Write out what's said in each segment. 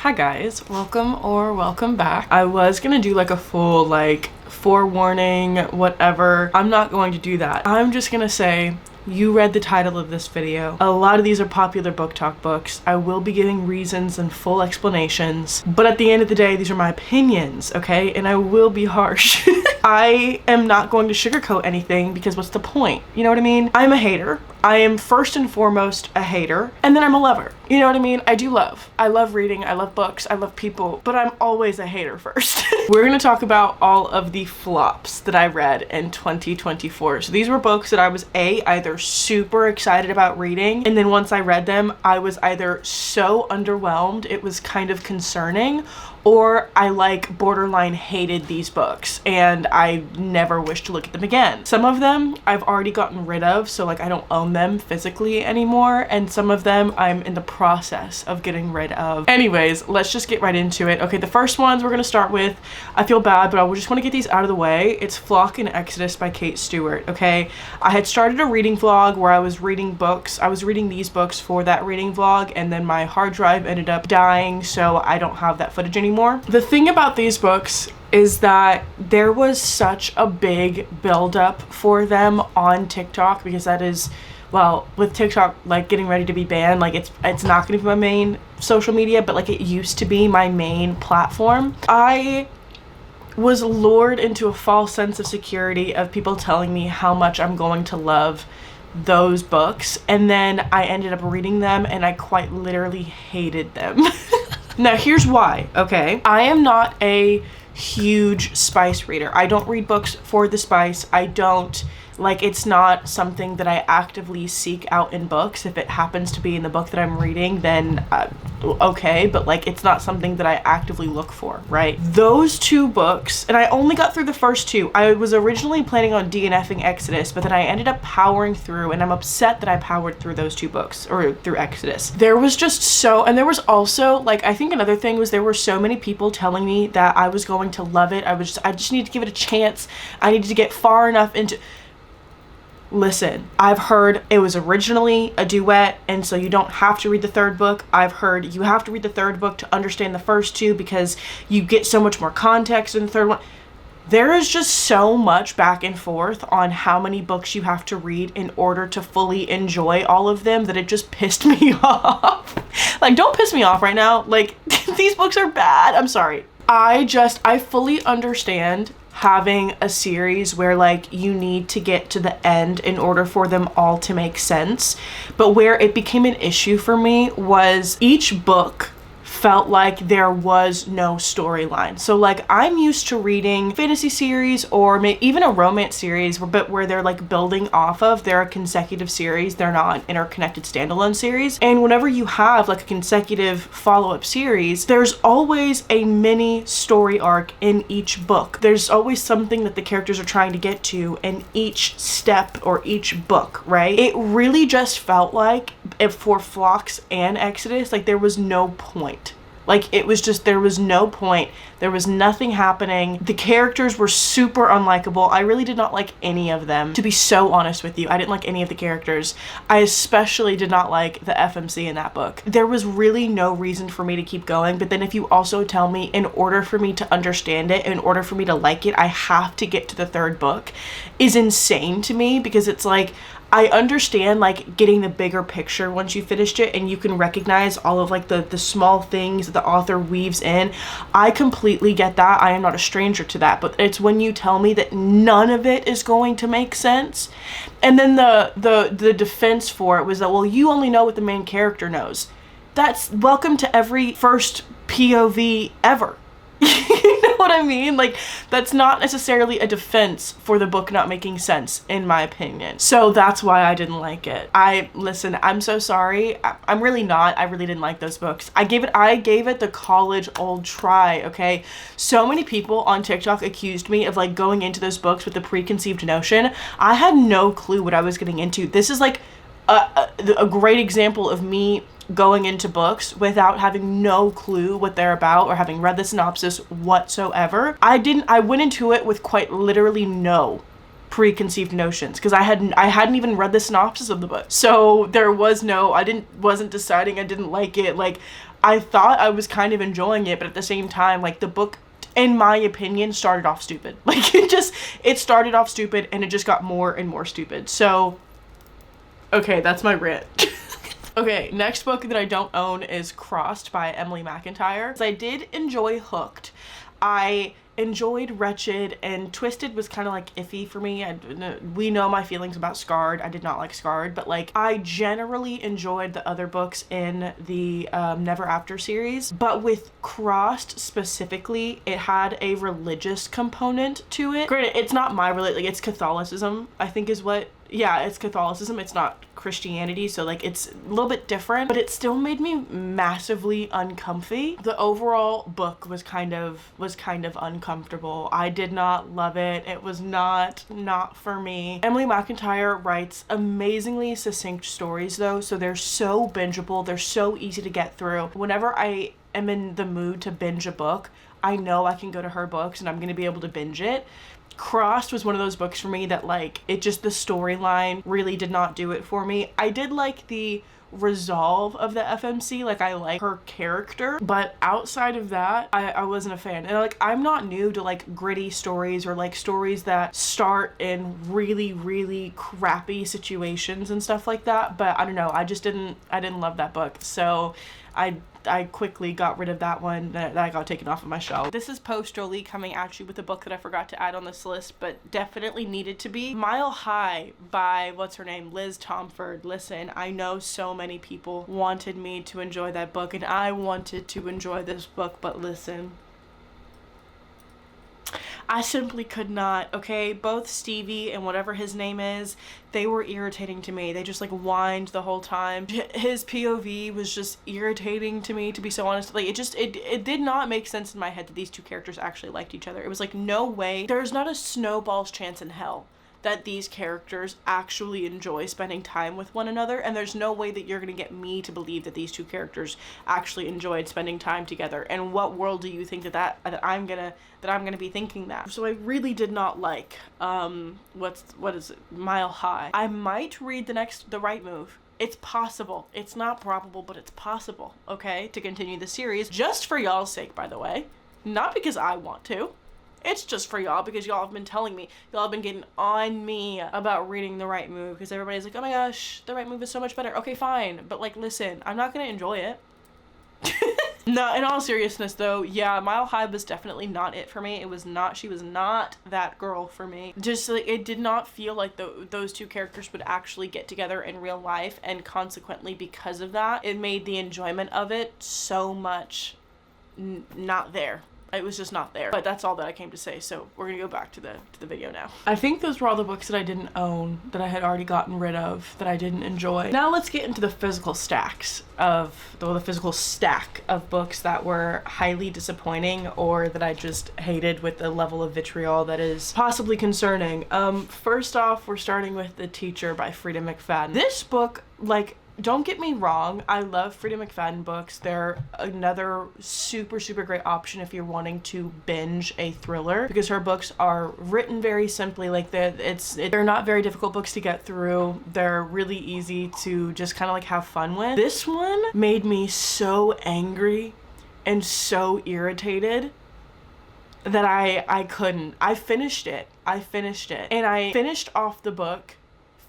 Hi guys, welcome back. I was gonna do like a full like forewarning, whatever. I'm not going to do that. I'm just gonna say, you read the title of this video. A lot of these are popular book talk books. I will be giving reasons and full explanations, but at the end of the day, these are my opinions, okay? And I will be harsh. I am not going to sugarcoat anything because what's the point? You know what I mean? I'm a hater. I am first and foremost a hater, and then I'm a lover. You know what I mean? I do love. I love reading, I love books, I love people, but I'm always a hater first. We're gonna talk about all of the flops that I read in 2024. So these were books that I was either super excited about reading, and then once I read them, I was either so underwhelmed, it was kind of concerning, or I like borderline hated these books and I never wish to look at them again. Some of them I've already gotten rid of, so like I don't own them physically anymore, and some of them I'm in the process of getting rid of. Anyways, let's just get right into it. Okay, the first ones we're gonna start with, I feel bad, but I just want to get these out of the way. It's Flock and Exodus by Kate Stewart, okay? I had started a reading vlog where I was reading books. I was reading these books for that reading vlog, and then my hard drive ended up dying, so I don't have that footage anymore. The thing about these books is that there was such a big buildup for them on TikTok, because that is, well, with TikTok like getting ready to be banned, like it's not gonna be my main social media, but like it used to be my main platform. I was lured into a false sense of security of people telling me how much I'm going to love those books, and then I ended up reading them and I quite literally hated them. Now here's why, okay? I am not a huge spice reader. I don't read books for the spice. I don't, like, it's not something that I actively seek out in books. If it happens to be in the book that I'm reading, then okay, but like it's not something that I actively look for, right? Those two books, and I only got through the first two. I was originally planning on DNFing Exodus, but then I ended up powering through, and I'm upset that I powered through those two books, or through Exodus. There was just so, and there was also, like, I think another thing was there were so many people telling me that I was going to love it. I just needed to give it a chance. I needed to get far enough into. Listen, I've heard it was originally a duet, and so you don't have to read the third book. I've heard you have to read the third book to understand the first two because you get so much more context in the third one. There is just so much back and forth on how many books you have to read in order to fully enjoy all of them that it just pissed me off. Like, don't piss me off right now. Like, these books are bad. I'm sorry. I fully understand having a series where like you need to get to the end in order for them all to make sense, but where it became an issue for me was each book felt like there was no storyline. So like I'm used to reading fantasy series or even a romance series, but where they're like building off of, they're a consecutive series, they're not an interconnected standalone series. And whenever you have like a consecutive follow-up series, there's always a mini story arc in each book. There's always something that the characters are trying to get to in each step or each book, right? It really just felt like for Flocks and Exodus, like there was no point. Like it was just, there was no point. There was nothing happening. The characters were super unlikable. I really did not like any of them. To be so honest with you, I didn't like any of the characters. I especially did not like the FMC in that book. There was really no reason for me to keep going. But then if you also tell me in order for me to understand it, in order for me to like it, I have to get to the third book, is insane to me, because it's like, I understand like getting the bigger picture once you finished it and you can recognize all of like the small things that the author weaves in. I completely get that. I am not a stranger to that, but it's when you tell me that none of it is going to make sense. And then the defense for it was that, well, you only know what the main character knows. That's welcome to every first POV ever. You know what I mean? Like, that's not necessarily a defense for the book not making sense, in my opinion. So that's why I didn't like it. Listen, I'm so sorry. I'm really not. I really didn't like those books. I gave it the college old try, okay? So many people on TikTok accused me of like going into those books with a preconceived notion. I had no clue what I was getting into. This is like a great example of me going into books without having no clue what they're about or having read the synopsis whatsoever. I went into it with quite literally no preconceived notions because I hadn't even read the synopsis of the book. So there was no, wasn't deciding I didn't like it. Like, I thought I was kind of enjoying it, but at the same time, like, the book, in my opinion, started off stupid. Like, it started off stupid and it just got more and more stupid. So, okay, that's my rant. Okay, next book that I don't own is Crossed by Emily McIntyre. I did enjoy Hooked. I enjoyed Wretched, and Twisted was kind of like iffy for me. We know my feelings about Scarred. I did not like Scarred, but like I generally enjoyed the other books in the Never After series. But with Crossed specifically, it had a religious component to it. Granted, it's not my religion, like it's Catholicism, I think is what, yeah, it's Catholicism. It's not Christianity, so like it's a little bit different, but it still made me massively uncomfy. The overall book was kind of uncomfortable. I did not love it. It was not for me. Emily McIntyre writes amazingly succinct stories though, so they're so bingeable. They're so easy to get through. Whenever I am in the mood to binge a book, I know I can go to her books and I'm going to be able to binge it. Crossed was one of those books for me that like the storyline really did not do it for me. I did like the resolve of the FMC, like I like her character, but outside of that I wasn't a fan. And like I'm not new to like gritty stories or like stories that start in really crappy situations and stuff like that, but I don't know, I didn't love that book, so I quickly got rid of that one. That got taken off of my shelf. This is post Jolie coming at you with a book that I forgot to add on this list, but definitely needed to be. Mile High by, what's her name, Liz Tomford. Listen, I know so many people wanted me to enjoy that book, and I wanted to enjoy this book, but listen, I simply could not, okay? Both Stevie and whatever his name is, they were irritating to me. They just like whined the whole time. His POV was just irritating to me, to be so honest. Like it did not make sense in my head that these two characters actually liked each other. It was like, no way. There's not a snowball's chance in hell that these characters actually enjoy spending time with one another, and there's no way that you're gonna get me to believe that these two characters actually enjoyed spending time together. And what world do you think that I'm gonna be thinking that? So I really did not like what is it, Mile High. I might read the Right Move. It's possible. It's not probable, but it's possible, okay, to continue the series, just for y'all's sake, by the way, not because I want to. It's just for y'all, because y'all have been telling me, y'all have been getting on me about reading The Right Move, because everybody's like, oh my gosh, The Right Move is so much better. Okay, fine, but like, listen, I'm not gonna enjoy it. No, in all seriousness though, yeah, Mile High was definitely not it for me. She was not that girl for me. Just like, it did not feel like those two characters would actually get together in real life, and consequently because of that, it made the enjoyment of it so much not there. It was just not there. But that's all that I came to say, so we're gonna go back to the video now. I think those were all the books that I didn't own, that I had already gotten rid of, that I didn't enjoy. Now let's get into the physical stack of books that were highly disappointing, or that I just hated with a level of vitriol that is possibly concerning. First off, we're starting with The Teacher by Frida McFadden. This book, like, don't get me wrong, I love Frida McFadden books. They're another super great option if you're wanting to binge a thriller, because her books are written very simply. Like they're not very difficult books to get through. They're really easy to just kind of like have fun with. This one made me so angry and so irritated that I couldn't. I finished it, and I finished off the book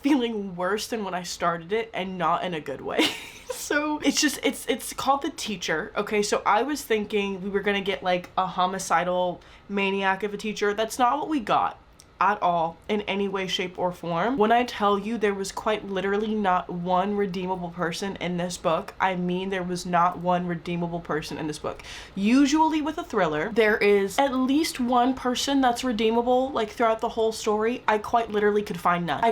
feeling worse than when I started it, and not in a good way. So it's called The Teacher. Okay, so I was thinking we were gonna get like a homicidal maniac of a teacher. That's not what we got at all, in any way, shape, or form. When I tell you there was quite literally not one redeemable person in this book, I mean there was not one redeemable person in this book. Usually with a thriller, there is at least one person that's redeemable, like throughout the whole story. I quite literally could find none.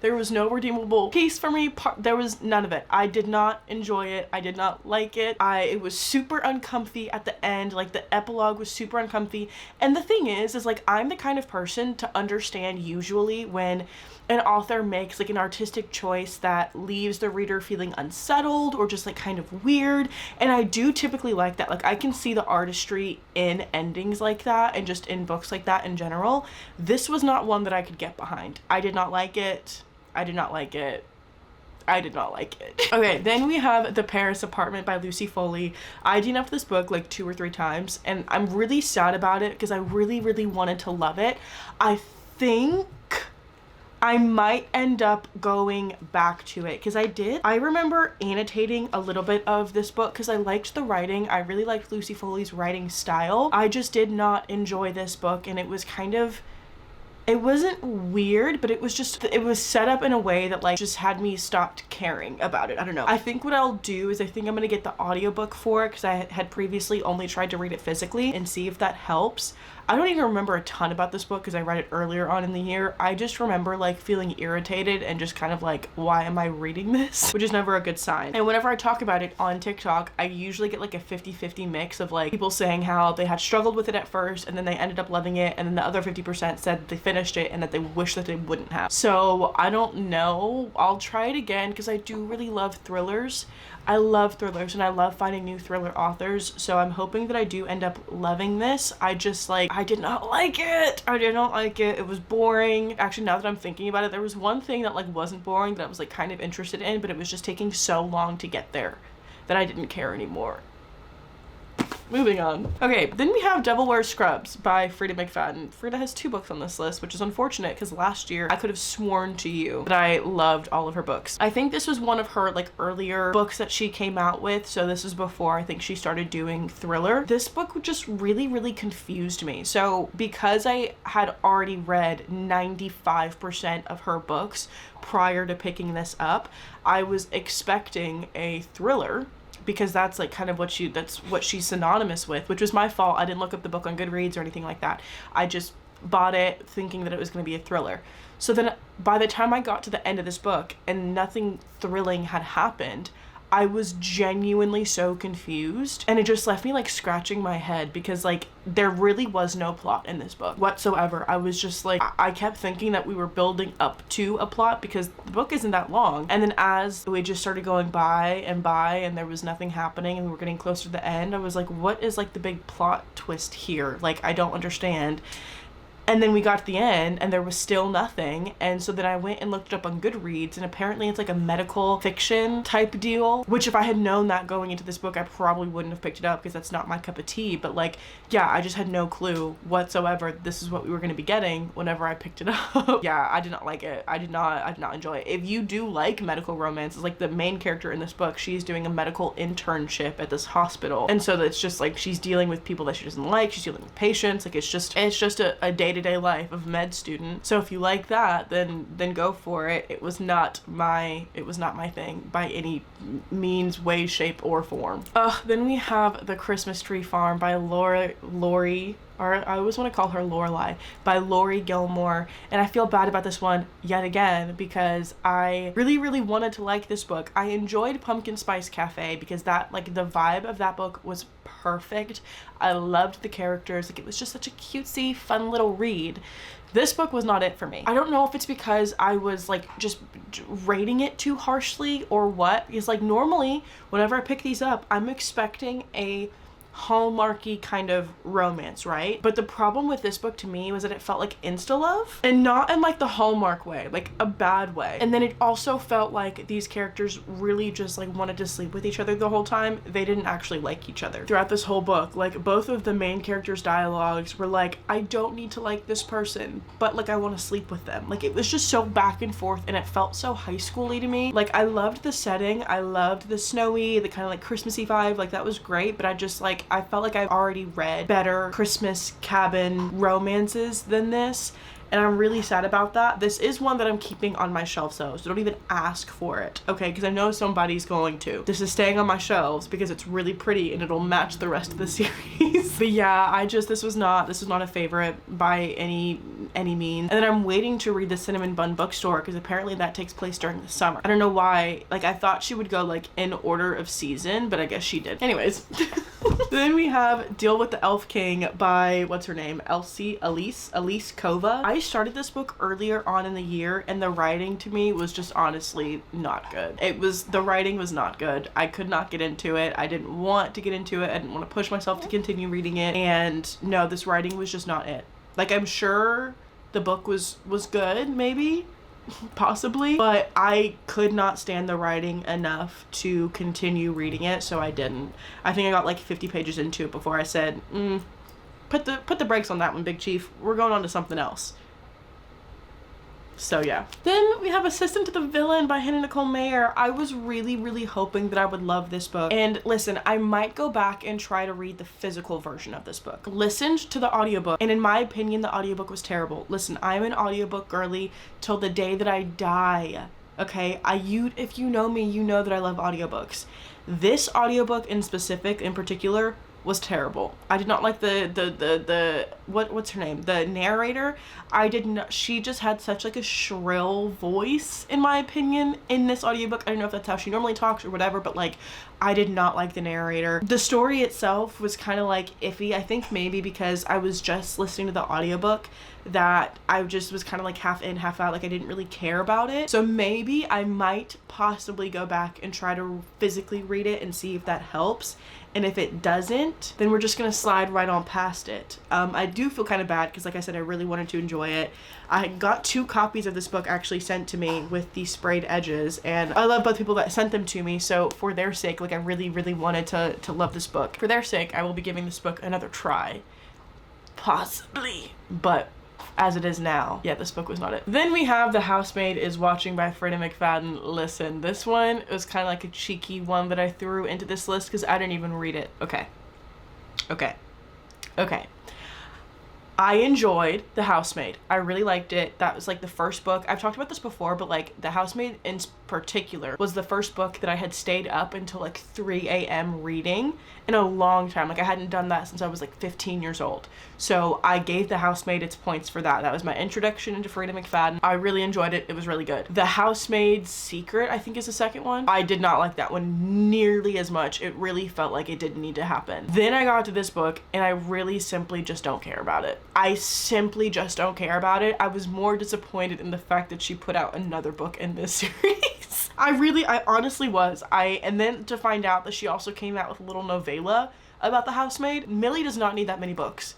There was no redeemable piece for me. There was none of it. I did not enjoy it. I did not like it. It was super uncomfy at the end. Like the epilogue was super uncomfy. And the thing is like, I'm the kind of person to understand usually when an author makes like an artistic choice that leaves the reader feeling unsettled or just like kind of weird, and I do typically like that. Like I can see the artistry in endings like that, and just in books like that in general. This was not one that I could get behind. I did not like it. I did not like it. Okay, then we have The Paris Apartment by Lucy Foley. I DNF'd this book like 2 or 3 times, and I'm really sad about it because I really, really wanted to love it. I think I might end up going back to it because I remember annotating a little bit of this book because I liked the writing. I really liked Lucy Foley's writing style. I just did not enjoy this book, and it was kind of, it wasn't weird, but it was just, it was set up in a way that like just had me stopped caring about it. I don't know. I think what I'll do is I think I'm gonna get the audiobook for it because I had previously only tried to read it physically and see if that helps. I don't even remember a ton about this book because I read it earlier on in the year. I just remember like feeling irritated and just kind of like, why am I reading this? Which is never a good sign. And whenever I talk about it on TikTok, I usually get like a 50-50 mix of like people saying how they had struggled with it at first and then they ended up loving it, and then the other 50% said they finished it and that they wish that they wouldn't have. So I don't know. I'll try it again because I do really love thrillers. I love thrillers and I love finding new thriller authors. So I'm hoping that I do end up loving this. I just like, I did not like it. I did not like it. It was boring. Actually, now that I'm thinking about it, there was one thing that like wasn't boring that I was like kind of interested in, but it was just taking so long to get there that I didn't care anymore. Moving on. Okay, then we have Devil Wears Scrubs by Frida McFadden. Frida has 2 books on this list, which is unfortunate because last year I could have sworn to you that I loved all of her books. I think this was one of her like earlier books that she came out with, so this is before I think she started doing thriller. This book just really, really confused me. So because I had already read 95% of her books prior to picking this up, I was expecting a thriller, because that's like kind of what she's synonymous with, which was my fault. I didn't look up the book on Goodreads or anything like that. I just bought it thinking that it was going to be a thriller. So then by the time I got to the end of this book and nothing thrilling had happened, I was genuinely so confused, and it just left me like scratching my head because like there really was no plot in this book whatsoever. I was just like, I kept thinking that we were building up to a plot because the book isn't that long, and then as we just started going by and there was nothing happening and we were getting closer to the end, I was like, what is like the big plot twist here? Like, I don't understand. And then we got to the end and there was still nothing. And so then I went and looked it up on Goodreads, and apparently it's like a medical fiction type deal, which if I had known that going into this book, I probably wouldn't have picked it up because that's not my cup of tea. But like, yeah, I just had no clue whatsoever this is what we were going to be getting whenever I picked it up. Yeah, I did not like it. I did not enjoy it. If you do like medical romances, like the main character in this book, she's doing a medical internship at this hospital. And so it's just like she's dealing with people that she doesn't like. She's dealing with patients. Like it's just a day-to-day life of med student. So if you like that, then go for it. It was not my thing by any means, way, shape, or form. Then we have The Christmas Tree Farm by Lori, or I always want to call her Lorelai, by Lori Gilmore. And I feel bad about this one yet again because I really, really wanted to like this book. I enjoyed Pumpkin Spice Cafe because that, like, the vibe of that book was perfect. I loved the characters. Like, it was just such a cutesy, fun little read. This book was not it for me. I don't know if it's because I was like just rating it too harshly or what, because like normally whenever I pick these up, I'm expecting a Hallmarky kind of romance, right? But the problem with this book to me was that it felt like insta love, and not in like the Hallmark way, like a bad way. And then it also felt like these characters really just like wanted to sleep with each other the whole time. They didn't actually like each other throughout this whole book. Like both of the main characters' dialogues were like, I don't need to like this person, but like I want to sleep with them. Like it was just so back and forth, and it felt so high school-y to me. Like I loved the setting, I loved the snowy, the kind of like Christmassy vibe, like that was great, but I just like, I felt like I've already read better Christmas cabin romances than this, and I'm really sad about that. This is one that I'm keeping on my shelves though, so don't even ask for it, okay? Because I know somebody's going to. This is staying on my shelves because it's really pretty and it'll match the rest of the series. But yeah, this was not a favorite by any means. And then I'm waiting to read The Cinnamon Bun Bookstore because apparently that takes place during the summer. I don't know why. Like I thought she would go like in order of season, but I guess she did. Anyways. Then we have Deal with the Elf King by, what's her name? Elise Kova. I started this book earlier on in the year, and the writing to me was just honestly not good. The writing was not good. I could not get into it. I didn't want to get into it. I didn't want to push myself to continue reading it. And no, this writing was just not it. Like I'm sure the book was good, maybe possibly, but I could not stand the writing enough to continue reading it, so I didn't. I think I got like 50 pages into it before I said, put the brakes on that one, Big Chief. We're going on to something else. So yeah. Then we have Assistant to the Villain by Hannah Nicole Mayer. I was really hoping that I would love this book. And listen, I might go back and try to read the physical version of this book. Listened to the audiobook, and in my opinion, the audiobook was terrible. Listen, I'm an audiobook girly till the day that I die. Okay? If you know me, you know that I love audiobooks. This audiobook in particular, was terrible. I did not like what's her name? The narrator. She just had such like a shrill voice, in my opinion, in this audiobook. I don't know if that's how she normally talks or whatever, but like, I did not like the narrator. The story itself was kind of like iffy. I think maybe because I was just listening to the audiobook that I just was kind of like half in, half out. Like, I didn't really care about it. So maybe I might possibly go back and try to physically read it and see if that helps. And if it doesn't, then we're just gonna slide right on past it. I do feel kind of bad because, like I said, I really wanted to enjoy it. I got 2 copies of this book actually sent to me with the sprayed edges, and I love both people that sent them to me. So for their sake, like, I really wanted to love this book. For their sake, I will be giving this book another try, possibly. But as it is now, yeah, this book was not it. Then we have The Housemaid is Watching by Freida McFadden. Listen, this one was kind of like a cheeky one that I threw into this list because I didn't even read it. Okay. I enjoyed The Housemaid. I really liked it. That was like the first book. I've talked about this before, but like The Housemaid in particular was the first book that I had stayed up until like 3 a.m. reading in a long time. Like, I hadn't done that since I was like 15 years old. So I gave The Housemaid its points for that. That was my introduction into Freida McFadden. I really enjoyed it. It was really good. The Housemaid's Secret, I think, is the second one. I did not like that one nearly as much. It really felt like it didn't need to happen. Then I got to this book and I really simply just don't care about it. I simply just don't care about it. I was more disappointed in the fact that she put out another book in this series. I honestly was. And then to find out that she also came out with a little novella about the housemaid. Millie does not need that many books.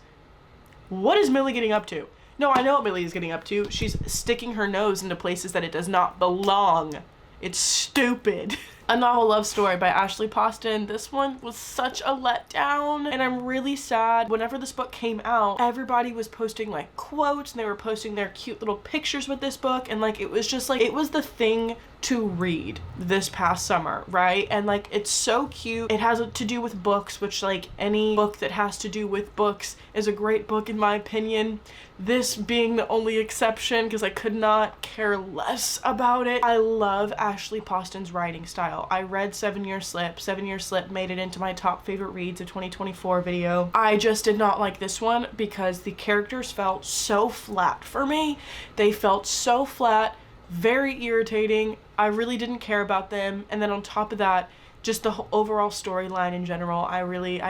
What is Millie getting up to? No, I know what Millie is getting up to. She's sticking her nose into places that it does not belong. It's stupid. A Novel Love Story by Ashley Poston. This one was such a letdown, and I'm really sad. Whenever this book came out, everybody was posting like quotes, and they were posting their cute little pictures with this book, and like, it was just like, it was the thing to read this past summer, right? And like, it's so cute. It has to do with books, which, like, any book that has to do with books is a great book in my opinion. This being the only exception, because I could not care less about it. I love Ashley Poston's writing style. I read 7 Year Slip. 7 Year Slip made it into my top favorite reads of 2024 video. I just did not like this one because the characters felt so flat for me. They felt so flat, very irritating. I really didn't care about them. And then on top of that, just the overall storyline in general, I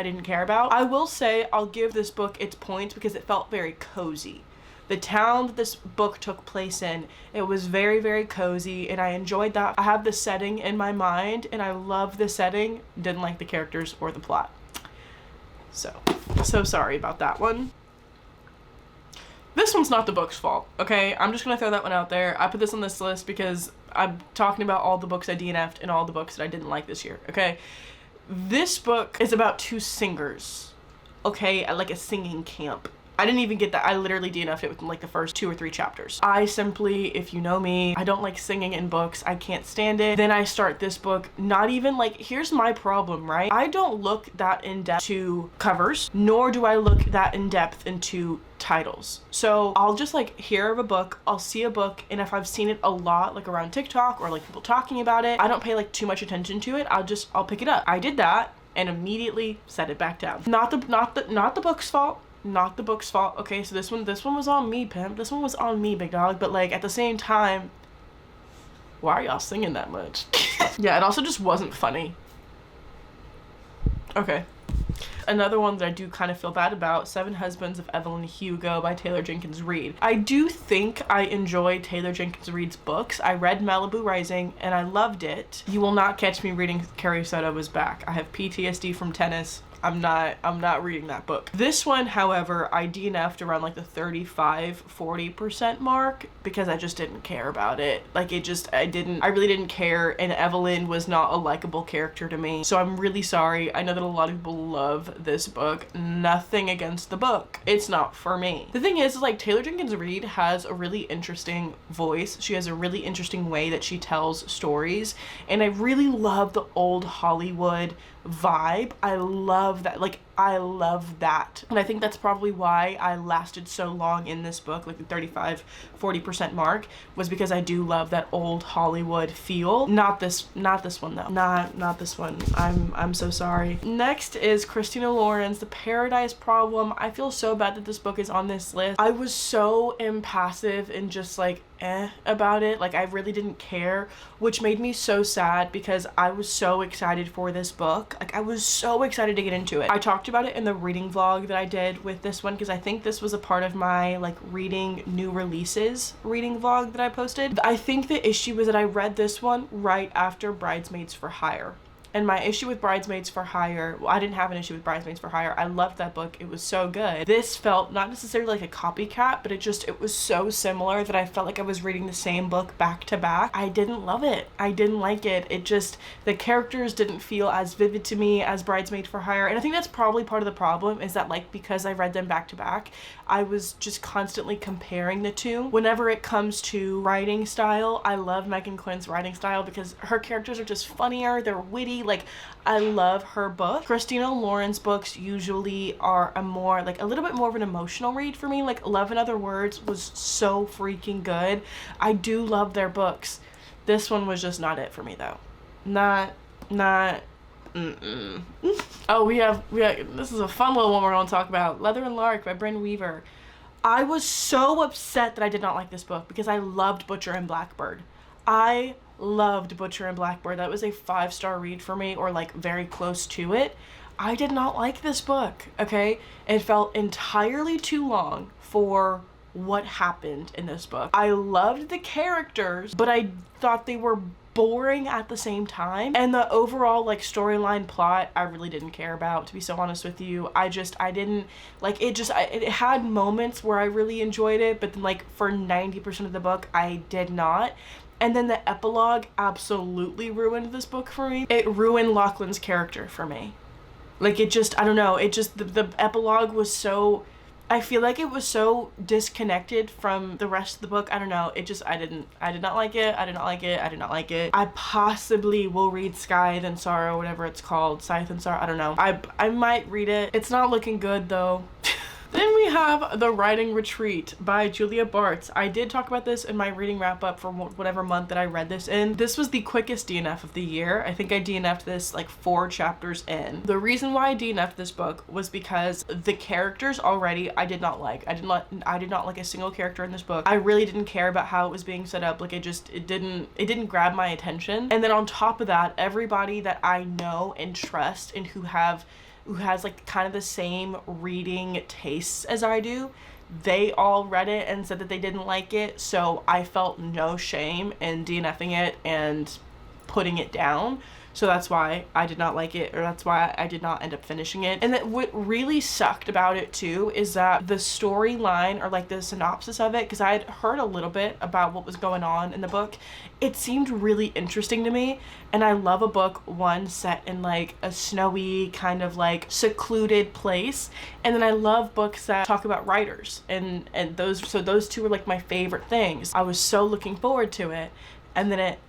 didn't care about. I will say I'll give this book its points because it felt very cozy. The town that this book took place in, it was very cozy, and I enjoyed that. I have the setting in my mind, and I love the setting. Didn't like the characters or the plot. So sorry about that one. This one's not the book's fault, okay? I'm just gonna throw that one out there. I put this on this list because I'm talking about all the books I DNF'd and all the books that I didn't like this year, okay? This book is about 2 singers, okay, at like a singing camp. I didn't even get that. I literally DNF'd it within like the first 2 or 3 chapters. I simply, if you know me, I don't like singing in books. I can't stand it. Then I start this book, not even like, here's my problem, right? I don't look that in depth to covers, nor do I look that in depth into titles. So I'll just like hear of a book, I'll see a book, and if I've seen it a lot, like around TikTok or like people talking about it, I don't pay like too much attention to it. I'll pick it up. I did that and immediately set it back down. Not the book's fault. Not the book's fault. Okay, so this one was on me, pimp. This one was on me, big dog. But like, at the same time, why are y'all singing that much? Yeah, it also just wasn't funny. Okay. another one that I do kind of feel bad about, Seven Husbands of Evelyn Hugo by Taylor Jenkins Reid. I do think I enjoy Taylor Jenkins Reid's books. I read Malibu Rising and I loved it. You will not catch me reading Carrie Soto Was Back. I have PTSD from tennis. I'm not reading that book. This one, however, I DNF'd around like the 35-40% mark because I just didn't care about it. Like I really didn't care, and Evelyn was not a likable character to me. So I'm really sorry. I know that a lot of people love this book. Nothing against the book. It's not for me. The thing is like Taylor Jenkins Reid has a really interesting voice. She has a really interesting way that she tells stories, and I really love the old Hollywood vibe. I love that. Like, I love that. And I think that's probably why I lasted so long in this book, like the 35-40% mark, was because I do love that old Hollywood feel. Not this one though. Not this one. I'm so sorry. Next is Christina Lauren's The Paradise Problem. I feel so bad that this book is on this list. I was so impassive and just like about it. Like, I really didn't care, which made me so sad because I was so excited for this book. Like, I was so excited to get into it. I talked about it in the reading vlog that I did with this one because I think this was a part of my like reading new releases reading vlog that I posted. I think the issue was that I read this one right after Bridesmaids for Hire. And my issue with Bridesmaids for Hire, well, I didn't have an issue with Bridesmaids for Hire. I loved that book. It was so good. This felt not necessarily like a copycat, but it was so similar that I felt like I was reading the same book back to back. I didn't love it. I didn't like it. The characters didn't feel as vivid to me as Bridesmaids for Hire. And I think that's probably part of the problem, is that like, because I read them back to back, I was just constantly comparing the two. Whenever it comes to writing style, I love Megan Quinn's writing style because her characters are just funnier. They're witty. Like, I love her book. Christina Lauren's books usually are a little bit more of an emotional read for me. Like, Love in Other Words was so freaking good. I do love their books. This one was just not it for me though. Oh, we have this is a fun little one we're gonna talk about. Leather and Lark by Bryn Weaver. I was so upset that I did not like this book because I loved Butcher and Blackbird. I loved Butcher and Blackbird. That was a 5-star read for me, or like very close to it. I did not like this book, okay? It felt entirely too long for what happened in this book. I loved the characters, but I thought they were boring at the same time, and the overall like storyline plot I really didn't care about, to be so honest with you. I didn't like it. It had moments where I really enjoyed it, but then like for 90% of the book I did not. And then the epilogue absolutely ruined this book for me. It ruined Lachlan's character for me. Like, I don't know, the epilogue was so, I feel like it was so disconnected from the rest of the book. I don't know, I did not like it. I did not like it. I possibly will read Scythe and Sorrow, whatever it's called, Scythe and Sorrow, I don't know. I might read it. It's not looking good though. Then we have The Writing Retreat by Julia Bartz. I did talk about this in my reading wrap up for whatever month that I read this in. This was the quickest DNF of the year. I think I DNF'd this like 4 chapters in. The reason why I DNF'd this book was because the characters already I did not like. I did not like a single character in this book. I really didn't care about how it was being set up. Like, it didn't grab my attention. And then on top of that, everybody that I know and trust and who has like kind of the same reading tastes as I do, they all read it and said that they didn't like it. So I felt no shame in DNFing it and putting it down. So that's why I did not like it, or that's why I did not end up finishing it. And that what really sucked about it too is that the storyline, or like the synopsis of it, because I had heard a little bit about what was going on in the book, it seemed really interesting to me. And I love a book, one, set in like a snowy kind of like secluded place. And then I love books that talk about writers, and those two were like my favorite things. I was so looking forward to it, and then it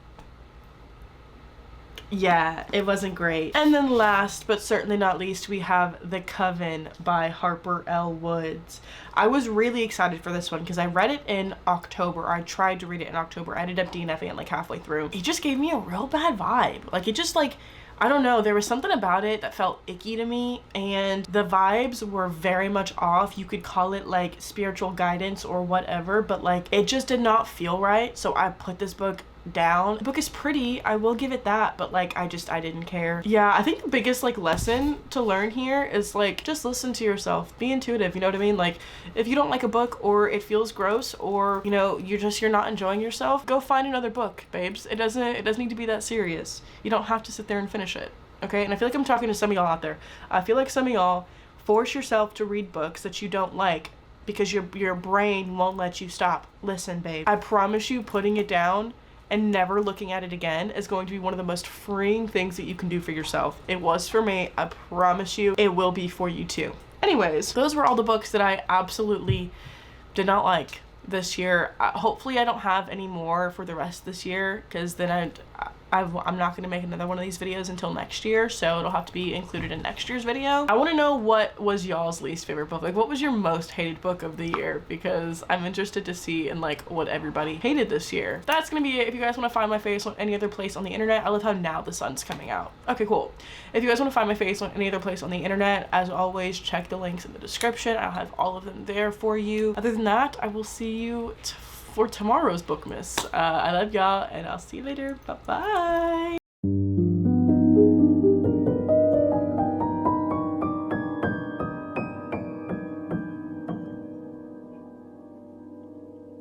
wasn't great. And then last but certainly not least, we have The Coven by Harper L. Woods. I was really excited for this one because I read it in October. I tried to read it in October. I ended up DNFing it like halfway through. It just gave me a real bad vibe. Like, it just like, I don't know, there was something about it that felt icky to me, and the vibes were very much off. You could call it like spiritual guidance or whatever, but like it just did not feel right. So I put this book down. The book is pretty, I will give it that, but like I didn't care. Yeah, I think the biggest like lesson to learn here is like just listen to yourself, be intuitive, you know what I mean? Like if you don't like a book or it feels gross or you know you're not enjoying yourself, go find another book, babes. It doesn't need to be that serious. You don't have to sit there and finish it, okay? And I feel like I'm talking to some of y'all out there. I feel like some of y'all force yourself to read books that you don't like because your brain won't let you stop. Listen, babe, I promise you putting it down and never looking at it again is going to be one of the most freeing things that you can do for yourself. It was for me. I promise you it will be for you too. Anyways, those were all the books that I absolutely did not like this year. Hopefully I don't have any more for the rest of this year, because then I'm not going to make another one of these videos until next year, so it'll have to be included in next year's video. I want to know what was y'all's least favorite book. Like what was your most hated book of the year, because I'm interested to see and like what everybody hated this year. That's gonna be it. If you guys want to find my face on any other place on the internet, I love how now the sun's coming out. Okay, cool. If you guys want to find my face on any other place on the internet, as always, check the links in the description. I'll have all of them there for you. Other than that, I will see you for tomorrow's Bookmas. I love y'all and I'll see you later. Bye bye.